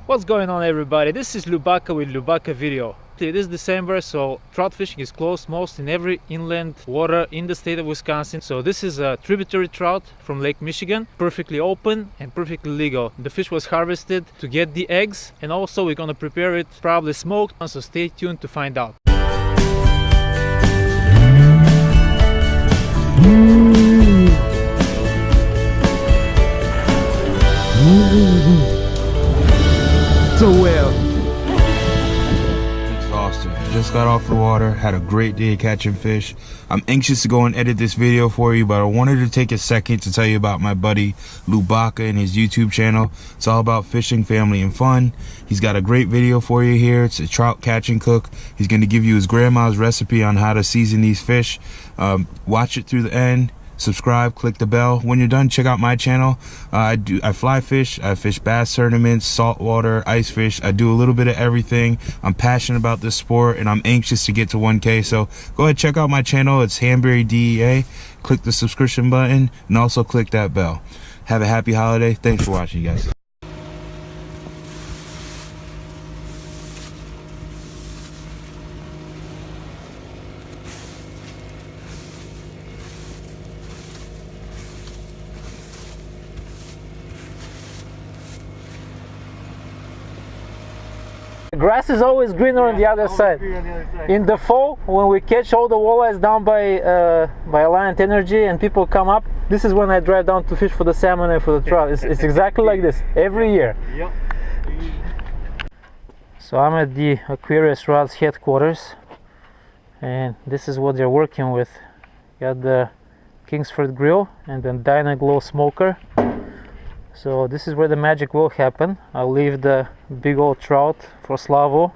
What's going on, everybody? This is Lyubaka with LyubakaVideo. It is December, so trout fishing is closed most in every inland water in the state of Wisconsin. So this is a tributary trout from Lake Michigan, perfectly open and perfectly legal. The fish was harvested to get the eggs, and also we're gonna prepare it, probably smoked, so stay tuned to find out. So well. Exhausted. Just got off the water, had a great day catching fish. I'm anxious to go and edit this video for you, but I wanted to take a second to tell you about my buddy Lyubaka and his YouTube channel. It's all about fishing, family, and fun. He's got a great video for you here. It's a trout catch and cook. He's going to give you his grandma's recipe on how to season these fish. Watch it through the end. Subscribe, click the bell. When you're done, check out my channel. I fly fish, I fish bass tournaments, saltwater, ice fish. I do a little bit of everything. I'm passionate about this sport and I'm anxious to get to 1K. So go ahead, check out my channel. It's Handberrydea. Click the subscription button and also click that bell. Have a happy holiday. Thanks for watching, guys. The grass is always greener on the other side. In the fall, when we catch all the walleyes down by Alliant Energy and people come up, this is when I drive down to fish for the salmon and for the trout. It's exactly like this every year. Yep. So I'm at the Aquarius rods headquarters, and this is what they're working with. Got the Kingsford grill and then Dynaglow smoker. So this is where the magic will happen. I'll leave the big old trout for Slawo,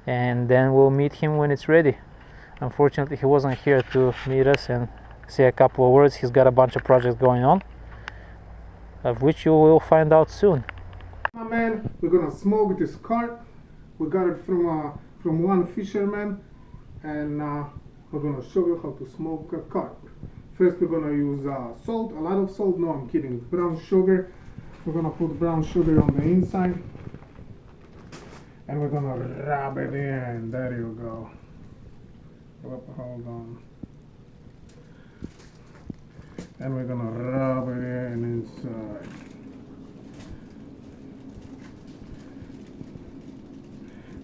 and then we'll meet him when it's ready. Unfortunately, he wasn't here to meet us and say a couple of words. He's got a bunch of projects going on, of which you will find out soon. My man, we're gonna smoke this carp. We got it from one fisherman, and we're gonna show you how to smoke a carp. First, we're gonna use salt, a lot of salt. No, I'm kidding. It's brown sugar. We're gonna put brown sugar on the inside, and we're gonna rub it in. There you go. Hold on. And we're gonna rub it in inside.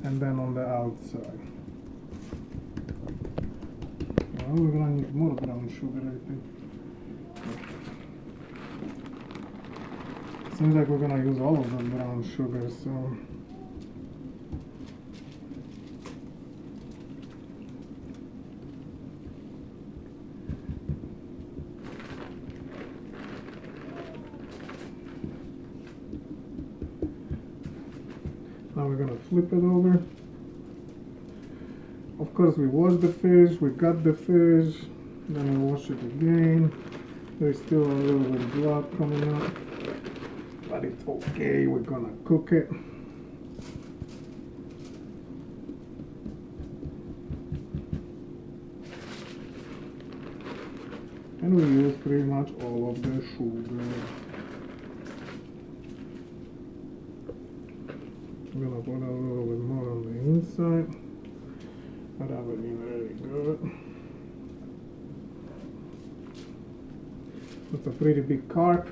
And then on the outside. Well, we're gonna need more brown sugar, I think. Seems like we're gonna use all of the brown sugar, so. Now we're gonna flip it over. Of course, we wash the fish, we cut the fish, then we wash it again. There's still a little bit of blood coming out, but it's okay, we're gonna cook it. And we use pretty much all of the sugar. I'm gonna put a little bit more on the inside. Rub it in very good. It's a pretty big carp,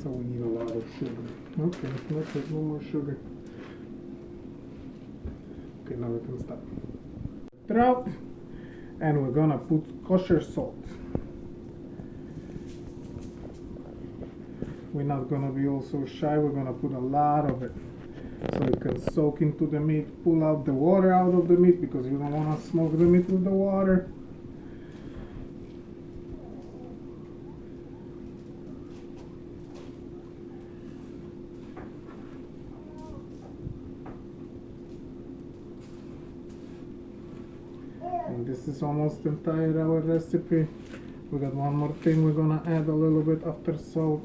so we need a lot of sugar. Okay, let's take no more sugar. Okay, now we can stop. Trout, and we're gonna put kosher salt. We're not gonna be also shy. We're gonna put a lot of it, so it can soak into the meat, pull out the water out of the meat, because you don't want to smoke the meat with the water. And this is almost entire our recipe. We got one more thing we're gonna add a little bit after salt.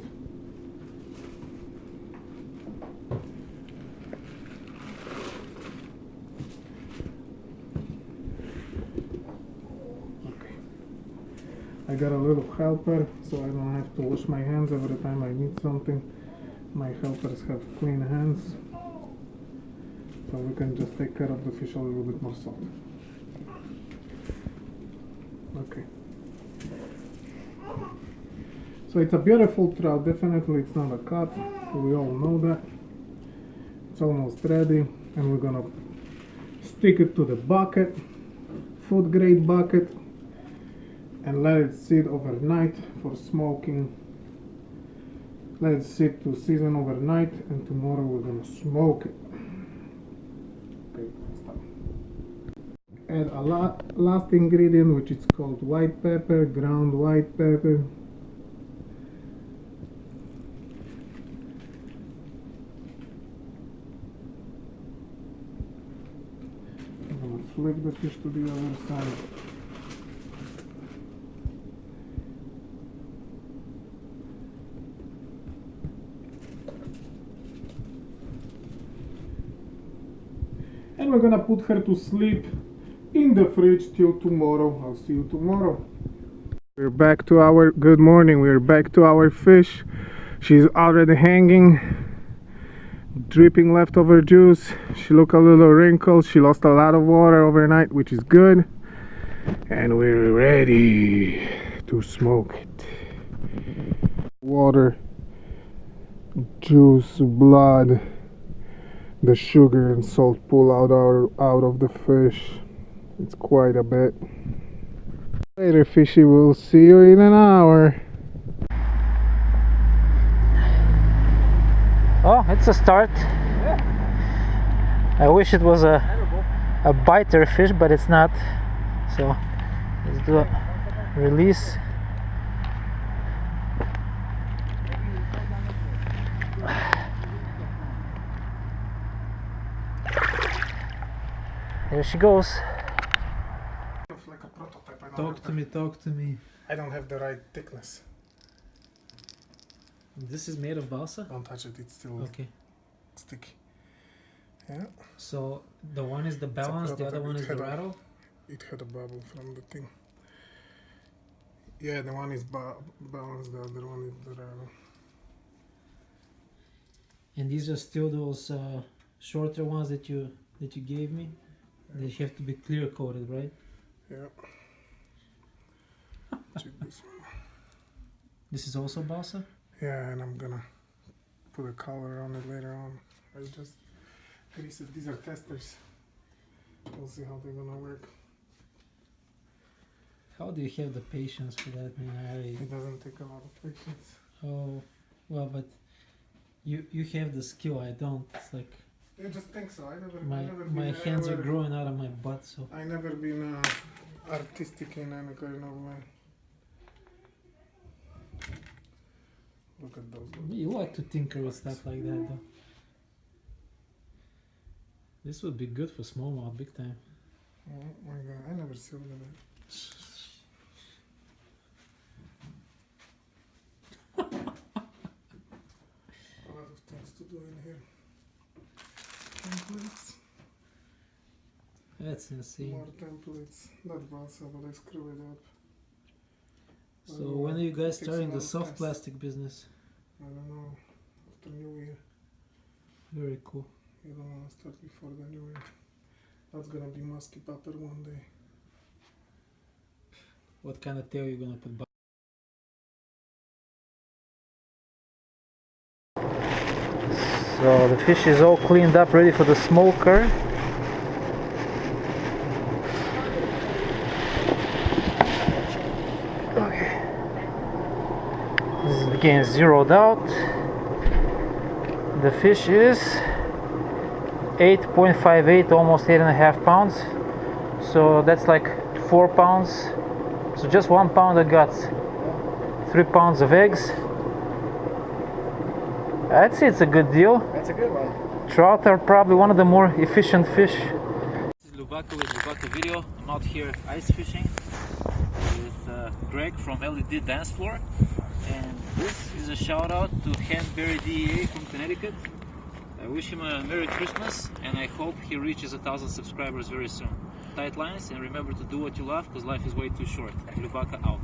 I got a little helper, so I don't have to wash my hands every time I need something. My helpers have clean hands, so we can just take care of the fish a little bit more salt. Okay. So it's a beautiful trout, definitely it's not a cut, we all know that. It's almost ready, and we're gonna stick it to the bucket, food grade bucket, and let it sit overnight for smoking. Let it sit to season overnight, and tomorrow we're gonna smoke it. Okay, stop. Add a last ingredient, which is called white pepper, ground white pepper. I'm gonna flip the fish to the other side. And we're gonna put her to sleep in the fridge till tomorrow. I'll see you tomorrow. We're back to our good morning. We're back to our fish. She's already hanging, dripping leftover juice. She looked a little wrinkled. She lost a lot of water overnight, which is good. And we're ready to smoke it. Water, juice, blood, the sugar and salt pull out of the fish. It's quite a bit. Later, fishy, we'll see you in an hour. Oh, it's a start. I wish it was a biter fish, but it's not. So let's do a release. There she goes. Like a prototype. Talk to me. I don't have the right thickness. This is made of balsa? Don't touch it, it's still Okay. sticky. Yeah. So the one is the balance, the other one is the rattle? It had a bubble from the thing. Yeah, the one is balanced, the other one is the rattle. And these are still those shorter ones that you gave me? They have to be clear coated, right? Yeah. Check this one. This is also balsa? Yeah, and I'm gonna put a color on it later on. I just grease it. These are testers. We'll see how they're gonna work. How do you have the patience for that, man? It doesn't take a lot of patience. Oh, well, but you have the skill. I don't. It's like I just think so. my hands are growing out of my butt, so. I never been artistic in any kind of way. Look at those. You like to tinker with stuff like that, though. This would be good for smallmouth, big time. Oh my god, I never sealed them. A lot of things to do in here. Templates. That's insane. More templates. Not balsa, but I screw it up. So when are you guys starting the soft plastic business? I don't know. After New Year. Very cool. You don't want to start before the New Year. That's gonna be musky pepper one day. What kind of tail are you gonna put? So the fish is all cleaned up, ready for the smoker. Okay. This is again zeroed out. The fish is 8.58, almost 8.5 pounds. So that's like 4 pounds. So just 1 pound of guts, 3 pounds of eggs. I'd say it's a good deal. That's a good one. Trout are probably one of the more efficient fish. This is Lyubaka with LyubakaVideo. I'm out here ice fishing with Greg from LED Dance Floor. And this is a shout out to Handberrydea from Connecticut. I wish him a Merry Christmas and I hope he reaches 1,000 subscribers very soon. Tight lines and remember to do what you love because life is way too short. Lyubaka out.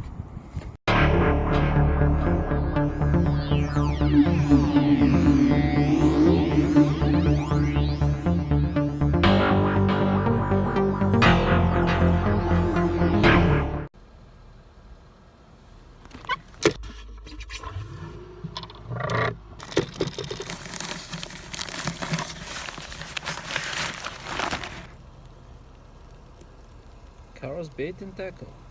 Carl's bait and tackle.